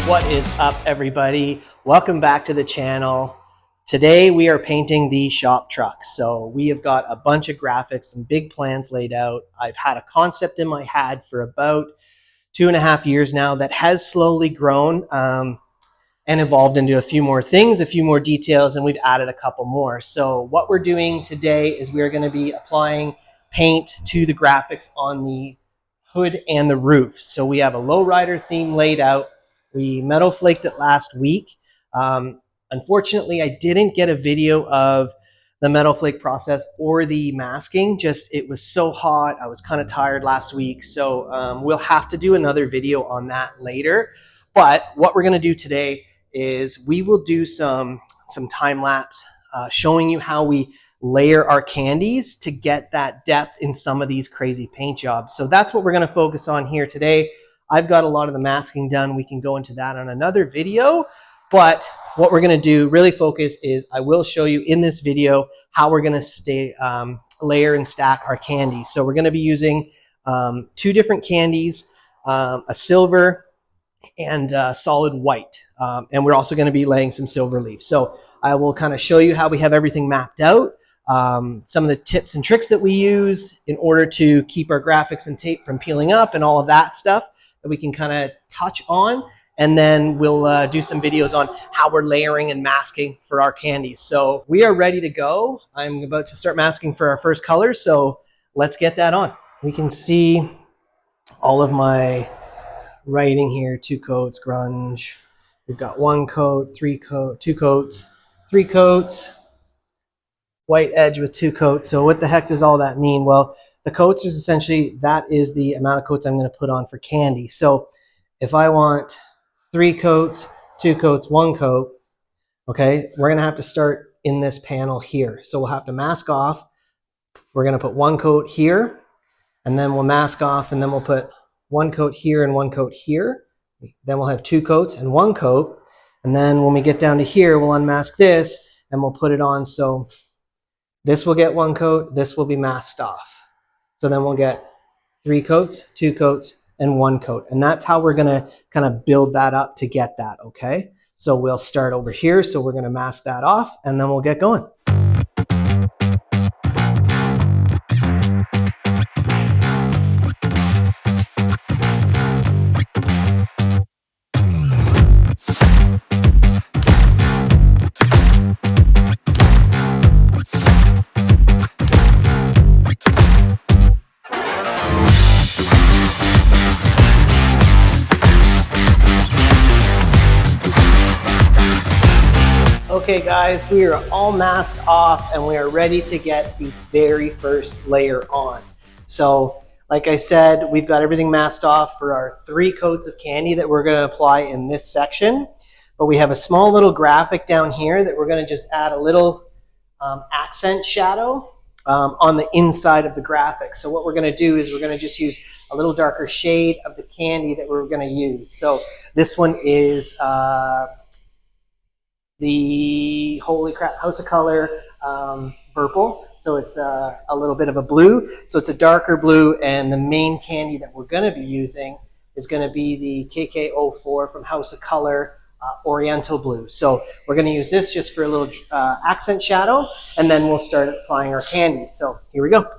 What is up, everybody? Welcome back to the channel. Today we are painting the shop truck. So we have got a bunch of graphics, some big plans laid out. I've had a concept in my head for about 2.5 years now that has slowly grown and evolved into a few more things, a few more details, and we've added a couple more. So what we're doing today is we're going to be applying paint to the graphics on the hood and the roof. So we have a lowrider theme laid out. We metal flaked it last week. Unfortunately, I didn't get a video of the metal flake process or the masking. Just it was so hot. I was kind of tired last week. So we'll have to do another video on that later. But what we're going to do today is we will do some time lapse showing you how we layer our candies to get that depth in some of these crazy paint jobs. So that's what we're going to focus on here today. I've got a lot of the masking done. We can go into that on another video, but what we're going to do, really focus, is I will show you in this video how we're going to layer and stack our candies. So we're going to be using 2 different candies, a silver and solid white, and we're also going to be laying some silver leaf. So I will kind of show you how we have everything mapped out, some of the tips and tricks that we use in order to keep our graphics and tape from peeling up and all of that stuff that we can kind of touch on, and then we'll do some videos on how we're layering and masking for our candies. So we are ready to go. I'm about to start masking for our first color, so let's get that on. We can see all of my writing here: 2 coats, grunge. We've got 1 coat, 2 coats, 3 coats, white edge with 2 coats. So what the heck does all that mean? Well, the coats is essentially, that is the amount of coats I'm going to put on for candy. So if I want 3 coats, 2 coats, 1 coat, okay, we're going to have to start in this panel here. So we'll have to mask off. We're going to put 1 coat here, and then we'll mask off, and then we'll put 1 coat here and 1 coat here. Then we'll have 2 coats and 1 coat. And then when we get down to here, we'll unmask this and we'll put it on. So this will get 1 coat, this will be masked off. So then we'll get 3 coats, 2 coats, and 1 coat. And that's how we're going to kind of build that up to get that, okay? So we'll start over here. So we're going to mask that off, and then we'll get going. Okay guys, we are all masked off and we are ready to get the very first layer on. So like I said, we've got everything masked off for our 3 coats of candy that we're going to apply in this section. But we have a small little graphic down here that we're going to just add a little accent shadow on the inside of the graphic. So what we're going to do is we're going to just use a little darker shade of the candy that we're going to use. So this one is the Holy Crap House of Color purple. So it's a little bit of a blue. So it's a darker blue, and the main candy that we're going to be using is going to be the KK04 from House of Color Oriental Blue. So we're going to use this just for a little accent shadow, and then we'll start applying our candies. So here we go.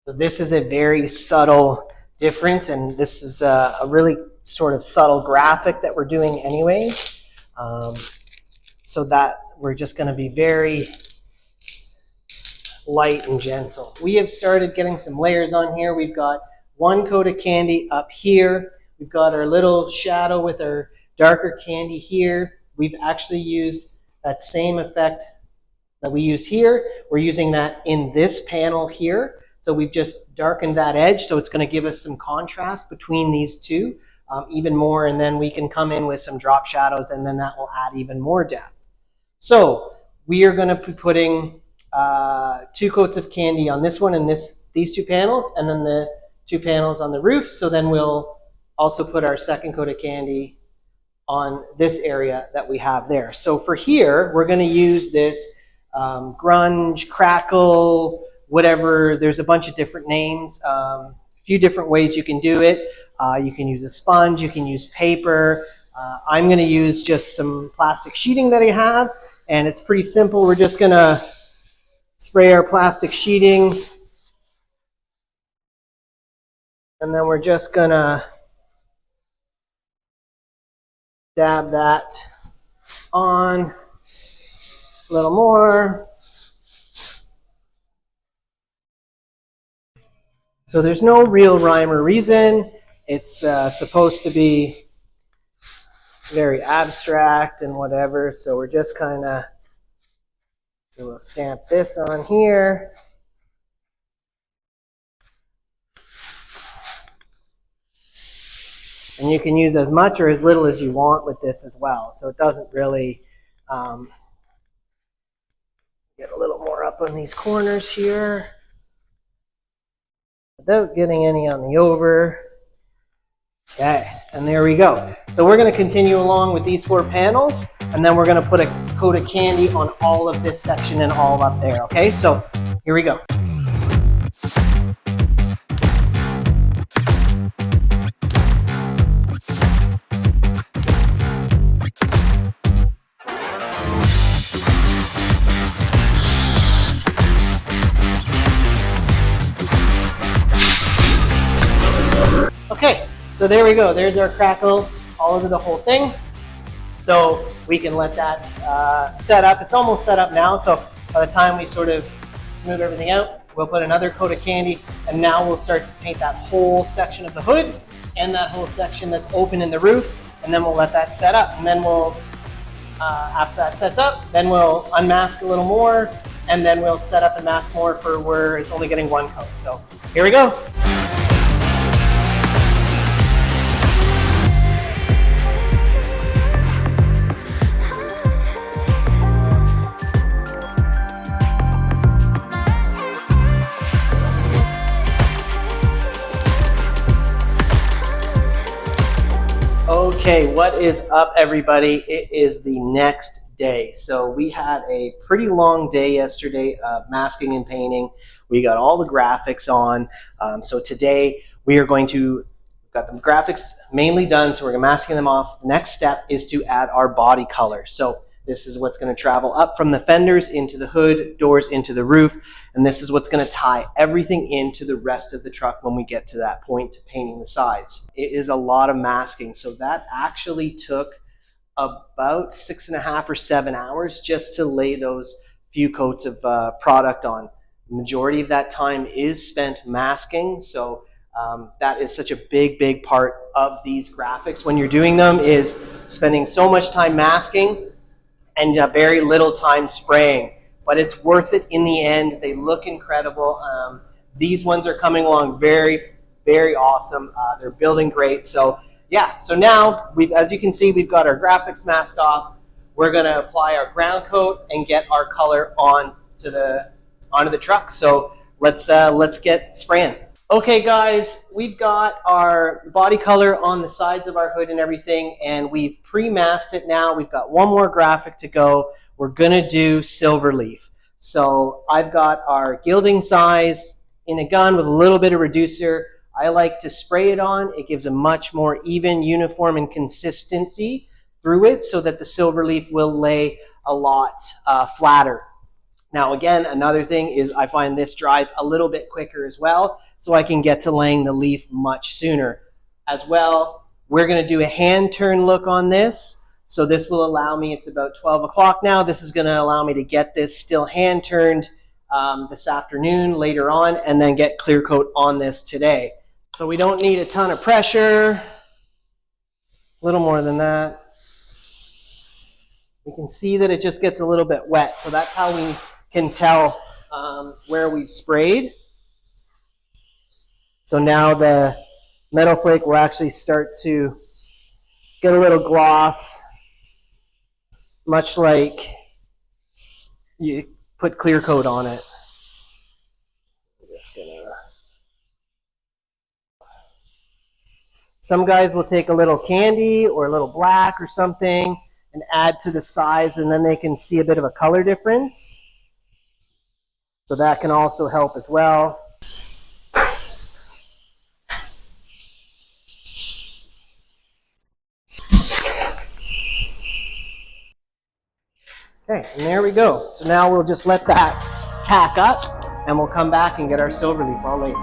So this is a very subtle difference, and this is a really sort of subtle graphic that we're doing anyways. So that we're just going to be very light and gentle. We have started getting some layers on here. We've got 1 coat of candy up here. We've got our little shadow with our darker candy here. We've actually used that same effect that we used here. We're using that in this panel here. So we've just darkened that edge, so it's going to give us some contrast between these two even more, and then we can come in with some drop shadows, and then that will add even more depth. So we are going to be putting 2 coats of candy on this one and these 2 panels, and then the 2 panels on the roof. So then we'll also put our second coat of candy on this area that we have there. So for here, we're going to use this grunge, crackle, whatever. There's a bunch of different names, a few different ways you can do it. You can use a sponge, you can use paper. I'm going to use just some plastic sheeting that I have, and it's pretty simple. We're just going to spray our plastic sheeting, and then we're just going to dab that on a little more. So there's no real rhyme or reason. It's supposed to be very abstract and whatever. So we're just kind of, so we'll stamp this on here. And you can use as much or as little as you want with this as well. So it doesn't really get a little more up on these corners here without getting any on the over. Okay, and there we go. So we're going to continue along with these 4 panels, and then we're going to put a coat of candy on all of this section and all up there. Okay, so here we go. Okay, so there we go. There's our crackle all over the whole thing. So we can let that set up. It's almost set up now. So by the time we sort of smooth everything out, we'll put another coat of candy, and now we'll start to paint that whole section of the hood and that whole section that's open in the roof, and then we'll let that set up. And then we'll, after that sets up, then we'll unmask a little more, and then we'll set up and mask more for where it's only getting 1 coat. So here we go. Okay, what is up, everybody? It is the next day. So we had a pretty long day yesterday of masking and painting. We got all the graphics on. So today we are going to, got the graphics mainly done, so we're masking them off. The next step is to add our body color. So this is what's going to travel up from the fenders into the hood, doors into the roof, and this is what's going to tie everything into the rest of the truck when we get to that point to painting the sides. It is a lot of masking, so that actually took about 6.5 or 7 hours just to lay those few coats of product on. The majority of that time is spent masking, so that is such a big part of these graphics when you're doing them, is spending so much time masking and very little time spraying, but it's worth it in the end. They look incredible. These ones are coming along very awesome. They're building great. So yeah, so now as you can see, we've got our graphics masked off. We're going to apply our ground coat and get our color onto the truck. So let's get spraying. Okay guys, we've got our body color on the sides of our hood and everything, and we've pre-masked it now. We've got one more graphic to go. We're gonna do silver leaf. So I've got our gilding size in a gun with a little bit of reducer. I like to spray it on. It gives a much more even, uniform, and consistency through it so that the silver leaf will lay a lot flatter. Now again, another thing is I find this dries a little bit quicker as well, so I can get to laying the leaf much sooner. As well, we're going to do a hand turn look on this. So this will allow me, it's about 12 o'clock now, this is going to allow me to get this still hand turned this afternoon, later on, and then get clear coat on this today. So we don't need a ton of pressure, a little more than that. You can see that it just gets a little bit wet, so that's how we can tell where we've sprayed. So now the metal flake will actually start to get a little gloss, much like you put clear coat on it. Just gonna... Some guys will take a little candy or a little black or something and add to the size, and then they can see a bit of a color difference. So that can also help as well. Okay, and there we go. So now we'll just let that tack up, and we'll come back and get our silver leaf all later.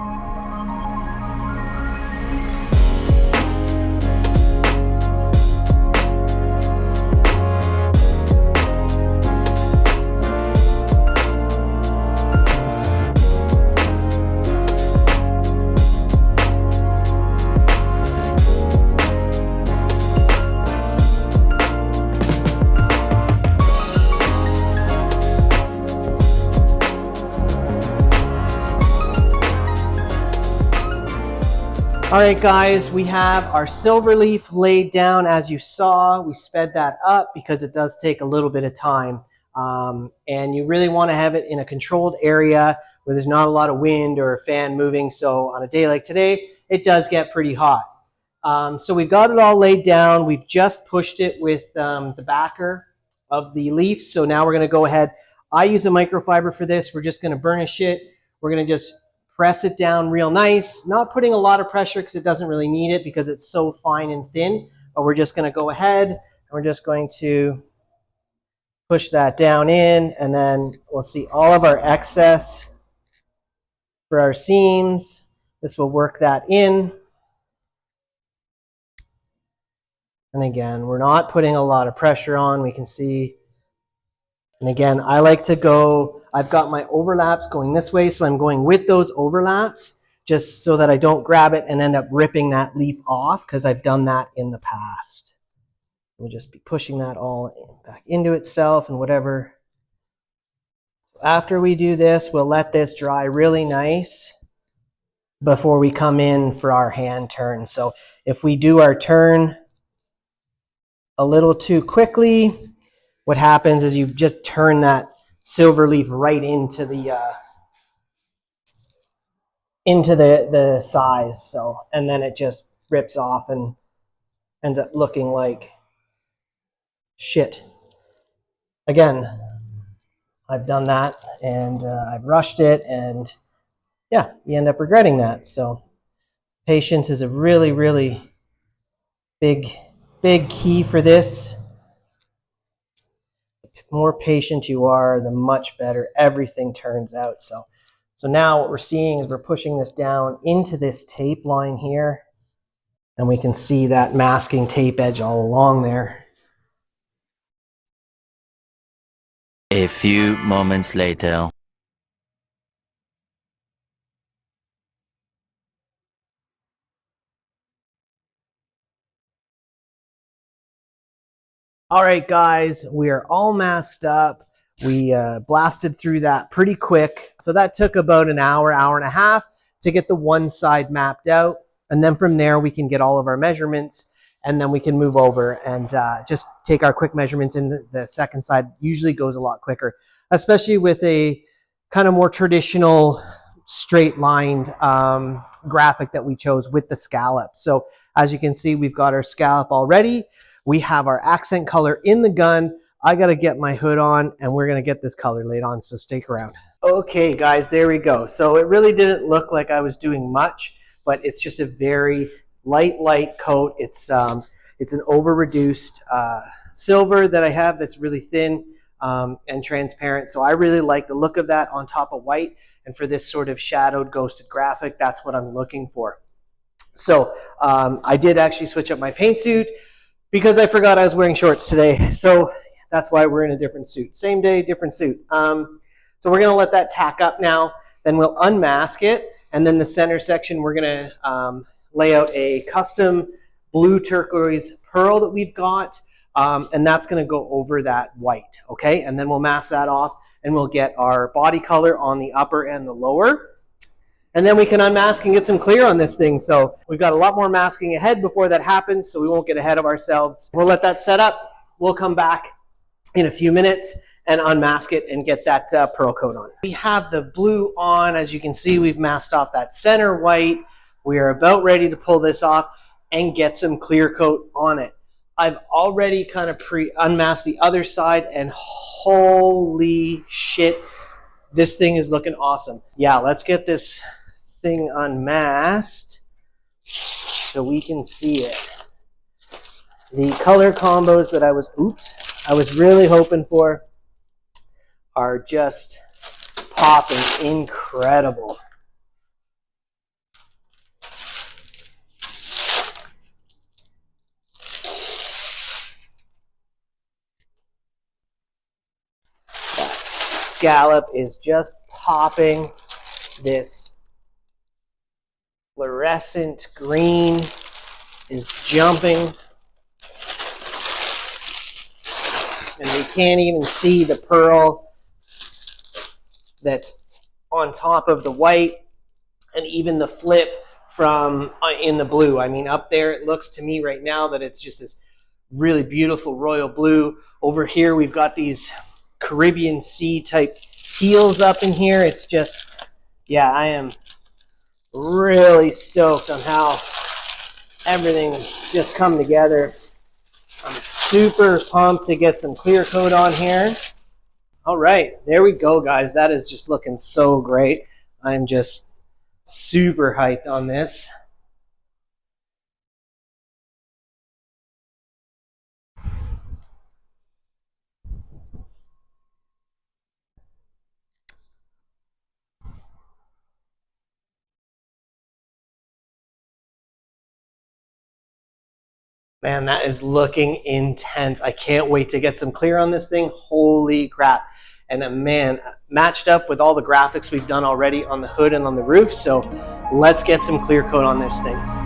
All right, guys, we have our silver leaf laid down. As you saw, we sped that up because it does take a little bit of time. And you really want to have it in a controlled area where there's not a lot of wind or a fan moving. So on a day like today, it does get pretty hot. So we've got it all laid down. We've just pushed it with the backer of the leaf. So now we're going to go ahead. I use a microfiber for this. We're just going to burnish it. We're going to just press it down real nice, not putting a lot of pressure because it doesn't really need it because it's so fine and thin, but we're just going to go ahead and we're just going to push that down in, and then we'll see all of our excess for our seams. This will work that in. And again, we're not putting a lot of pressure on. We can see. And again, I like to go, I've got my overlaps going this way, so I'm going with those overlaps just so that I don't grab it and end up ripping that leaf off, because I've done that in the past. We'll just be pushing that all back into itself and whatever. After we do this, we'll let this dry really nice before we come in for our hand turn. So if we do our turn a little too quickly, what happens is you just turn that silver leaf right into the size. So, and then it just rips off and ends up looking like shit. Again, I've done that, and I've rushed it, and yeah, you end up regretting that. So patience is a really, really big key for this. The more patient you are, the much better everything turns out. So now what we're seeing is we're pushing this down into this tape line here, and we can see that masking tape edge all along there. A few moments later. All right, guys, we are all masked up. We blasted through that pretty quick. So that took about an hour, hour and a half to get the one side mapped out. And then from there, we can get all of our measurements, and then we can move over and just take our quick measurements. And the second side usually goes a lot quicker, especially with a kind of more traditional straight lined graphic that we chose with the scallop. So as you can see, we've got our scallop already. We have our accent color in the gun. I got to get my hood on, and we're going to get this color laid on, so stick around. Okay, guys, there we go. So it really didn't look like I was doing much, but it's just a very light coat. It's an over-reduced silver that I have that's really thin and transparent. So I really like the look of that on top of white. And for this sort of shadowed, ghosted graphic, that's what I'm looking for. So I did actually switch up my paint suit, because I forgot I was wearing shorts today. So that's why we're in a different suit. Same day, different suit. So we're going to let that tack up now. Then we'll unmask it. And then the center section, we're going to lay out a custom blue turquoise pearl that we've got. And that's going to go over that white. Okay. And then we'll mask that off, and we'll get our body color on the upper and the lower. And then we can unmask and get some clear on this thing. So we've got a lot more masking ahead before that happens, so we won't get ahead of ourselves. We'll let that set up. We'll come back in a few minutes, and unmask it and get that pearl coat on. We have the blue on. As you can see, we've masked off that center white. We are about ready to pull this off and get some clear coat on it. I've already kind of unmasked the other side, and holy shit, this thing is looking awesome. Yeah, let's get this thing unmasked so we can see it. The color combos that I was really hoping for are just popping incredible. That scallop is just popping. This fluorescent green is jumping. And we can't even see the pearl that's on top of the white, and even the flip from in the blue. I mean, up there it looks to me right now that it's just this really beautiful royal blue. Over here we've got these Caribbean Sea type teals up in here. It's just, yeah, I am really stoked on how everything's just come together. I'm super pumped to get some clear coat on here. All right, there we go, guys. That is just looking so great. I'm just super hyped on this. Man, that is looking intense. I can't wait to get some clear on this thing. Holy crap. And man, matched up with all the graphics we've done already on the hood and on the roof. So let's get some clear coat on this thing.